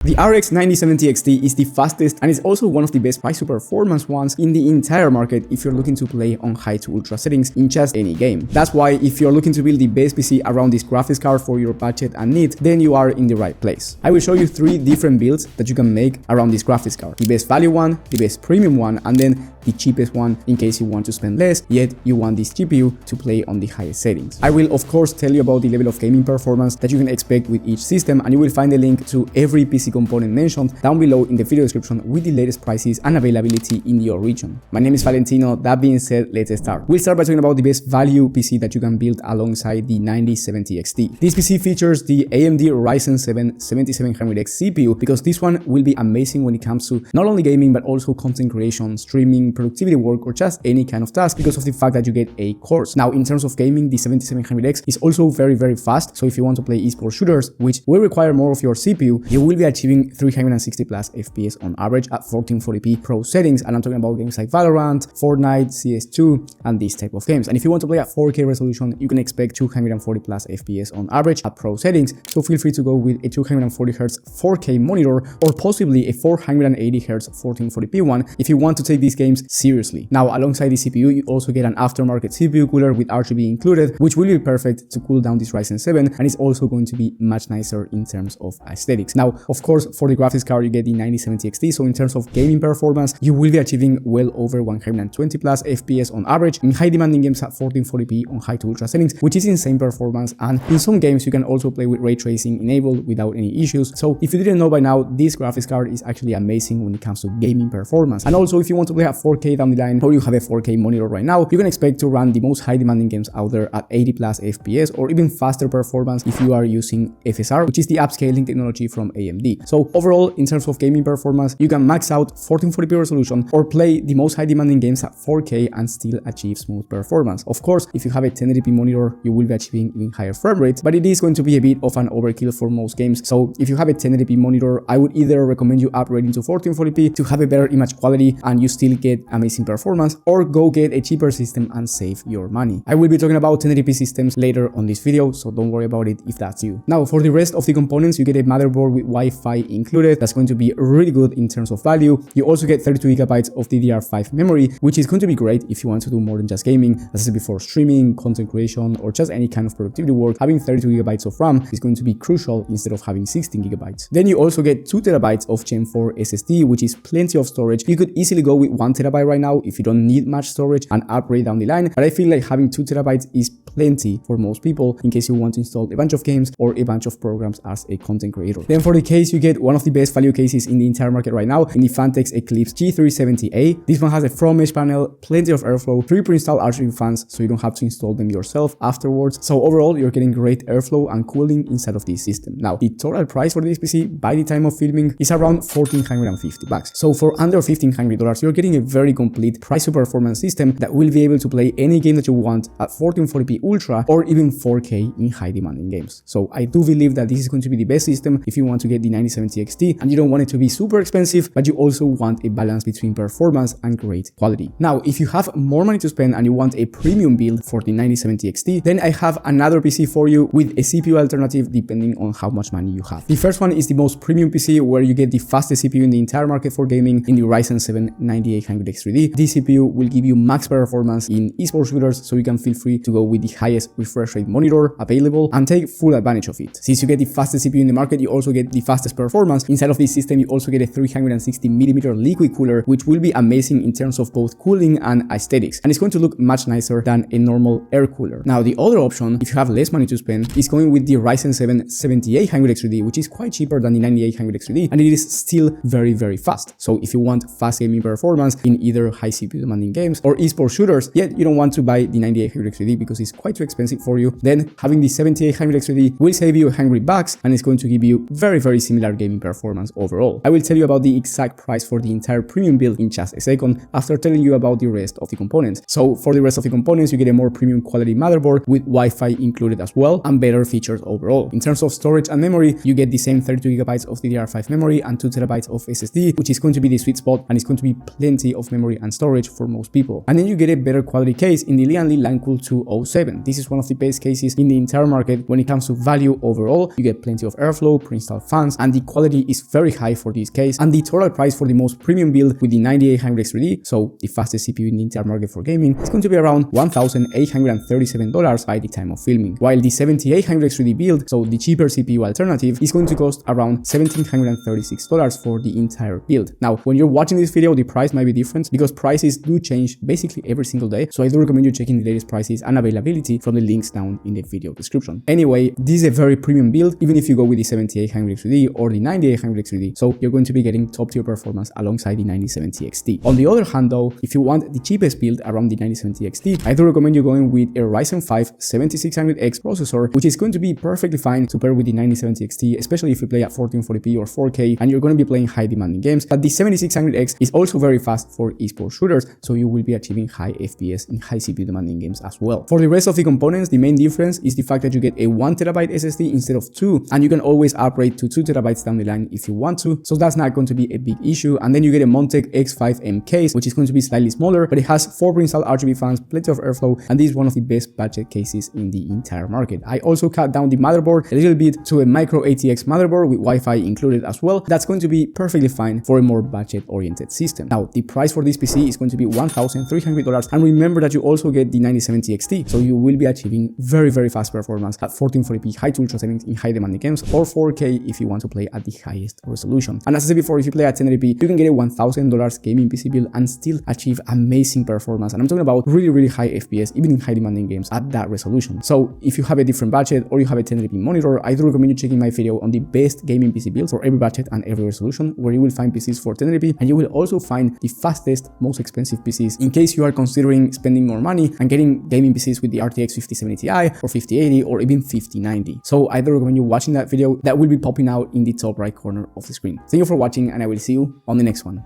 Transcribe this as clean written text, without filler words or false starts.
The RX 9070 XT is the fastest and is also one of the best price to performance ones in the entire market if you're looking to play on high to ultra settings in just any game. That's why if you're looking to build the best PC around this graphics card for your budget and need, then you are in the right place. I will show you 3 different builds that you can make around this graphics card. The best value one, the best premium one, and then the cheapest one in case you want to spend less, yet you want this GPU to play on the highest settings. I will of course tell you about the level of gaming performance that you can expect with each system, and you will find a link to every PC component mentioned down below in the video description with the latest prices and availability in your region. My name is Valentino. That being said, let's start. We'll start by talking about the best value PC that you can build alongside the 9070 XT. This PC features the AMD Ryzen 7 7700X CPU because this one will be amazing when it comes to not only gaming but also content creation, streaming, productivity work, or just any kind of task because of the fact that you get 8 cores. Now, in terms of gaming, the 7700X is also very fast, so if you want to play esports shooters, which will require more of your CPU, you will be achieving 360 plus FPS on average at 1440p pro settings, and I'm talking about games like Valorant, Fortnite, CS2, and these type of games. And if you want to play at 4K resolution, you can expect 240 plus FPS on average at pro settings, so feel free to go with a 240Hz 4K monitor or possibly a 480Hz 1440p one if you want to take these games seriously. Now, alongside the CPU, you also get an aftermarket CPU cooler with RGB included, which will be perfect to cool down this Ryzen 7, and it's also going to be much nicer in terms of aesthetics. Now, of course, for the graphics card, you get the 9070 XT, so in terms of gaming performance, you will be achieving well over 120 plus FPS on average in high demanding games at 1440p on high to ultra settings, which is insane performance, and in some games you can also play with ray tracing enabled without any issues. So if you didn't know by now, this graphics card is actually amazing when it comes to gaming performance. And also, if you want to play at 4K down the line, or you have a 4K monitor right now, you can expect to run the most high demanding games out there at 80 plus FPS or even faster performance if you are using FSR, which is the upscaling technology from AMD. So overall, in terms of gaming performance, you can max out 1440p resolution or play the most high demanding games at 4K and still achieve smooth performance. Of course, if you have a 1080p monitor, you will be achieving even higher frame rates, but it is going to be a bit of an overkill for most games. So if you have a 1080p monitor, I would either recommend you upgrading to 1440p to have a better image quality and you still get amazing performance, or go get a cheaper system and save your money. I will be talking about 1080p systems later on this video, so don't worry about it if that's you. Now, for the rest of the components, you get a motherboard with Wi-Fi included. That's going to be really good in terms of value. You also get 32GB of DDR5 memory, which is going to be great if you want to do more than just gaming. As I said before, streaming, content creation, or just any kind of productivity work, having 32GB of RAM is going to be crucial instead of having 16GB. Then you also get 2TB of Gen 4 SSD, which is plenty of storage. You could easily go with 1TB right now if you don't need much storage and upgrade down the line, but I feel like having 2TB is plenty for most people in case you want to install a bunch of games or a bunch of programs as a content creator. Then for the case, you get one of the best value cases in the entire market right now in the Fantex Eclipse G370A. This one has a front mesh panel, plenty of airflow, 3 pre-installed RGB fans, so you don't have to install them yourself afterwards. So overall, you're getting great airflow and cooling inside of this system. Now, the total price for this PC by the time of filming is around $1,450. So for under $1,500, you're getting a very complete price to performance system that will be able to play any game that you want at 1440p Ultra or even 4K in high demanding games. So I do believe that this is going to be the best system if you want to get the 9070 XT and you don't want it to be super expensive, but you also want a balance between performance and great quality. Now, if you have more money to spend and you want a premium build for the 9070 XT, then I have another PC for you with a CPU alternative depending on how much money you have. The first one is the most premium PC, where you get the fastest CPU in the entire market for gaming in the Ryzen 7 9800X3D. This CPU will give you max performance in esports shooters, so you can feel free to go with the highest refresh rate monitor available and take full advantage of it. Since you get the fastest CPU in the market, you also get the fastest performance. Inside of this system, you also get a 360mm liquid cooler, which will be amazing in terms of both cooling and aesthetics, and it's going to look much nicer than a normal air cooler. Now, the other option, if you have less money to spend, is going with the Ryzen 7 7800X3D, which is quite cheaper than the 9800X3D, and it is still very fast. So if you want fast gaming performance in either high CPU demanding games or esports shooters, yet you don't want to buy the 9800X3D because it's quite too expensive for you, then having the 7800X3D will save you $100 and it's going to give you very similar gaming performance overall. I will tell you about the exact price for the entire premium build in just a second after telling you about the rest of the components. So for the rest of the components, you get a more premium quality motherboard with Wi-Fi included as well and better features overall. In terms of storage and memory, you get the same 32GB of DDR5 memory and 2TB of SSD, which is going to be the sweet spot, and it's going to be plenty of memory and storage for most people. And then you get a better quality case in the Lian Li Lancool 207. This is one of the best cases in the entire market when it comes to value overall. You get plenty of airflow, pre-installed fans, and and the quality is very high for this case, and the total price for the most premium build with the 9800X 3D, so the fastest CPU in the entire market for gaming, is going to be around $1,837 by the time of filming, while the 7800X 3D build, so the cheaper CPU alternative, is going to cost around $1,736 for the entire build. Now, when you're watching this video, the price might be different because prices do change basically every single day, so I do recommend you checking the latest prices and availability from the links down in the video description. Anyway, this is a very premium build, even if you go with the 7800X 3D or the 9800X 3D, so you're going to be getting top tier performance alongside the 9070 XT. On the other hand though, if you want the cheapest build around the 9070 XT, I do recommend you going with a Ryzen 5 7600X processor, which is going to be perfectly fine to pair with the 9070 XT, especially if you play at 1440p or 4K and you're going to be playing high demanding games. But the 7600X is also very fast for esports shooters, so you will be achieving high FPS in high CPU demanding games as well. For the rest of the components, the main difference is the fact that you get a 1TB SSD instead of 2, and you can always upgrade to 2TB down the line if you want to, so that's not going to be a big issue. And then you get a Montech X5M case, which is going to be slightly smaller, but it has 4 pre-installed RGB fans, plenty of airflow, and this is one of the best budget cases in the entire market. I also cut down the motherboard a little bit to a micro ATX motherboard with Wi-Fi included as well. That's going to be perfectly fine for a more budget-oriented system. Now, the price for this PC is going to be $1,300, and remember that you also get the 9070 XT, so you will be achieving very fast performance at 1440p high to ultra settings in high demanding games, or 4K if you want to play at the highest resolution. And as I said before, if you play at 1080p, you can get a $1,000 gaming PC build and still achieve amazing performance. And I'm talking about really high FPS, even in high demanding games at that resolution. So if you have a different budget or you have a 1080p monitor, I do recommend you checking my video on the best gaming PC builds for every budget and every resolution, where you will find PCs for 1080p, and you will also find the fastest, most expensive PCs in case you are considering spending more money and getting gaming PCs with the RTX 5070 Ti or 5080 or even 5090. So I do recommend you watching that video. That will be popping out in the top right corner of the screen. Thank you for watching, and I will see you on the next one.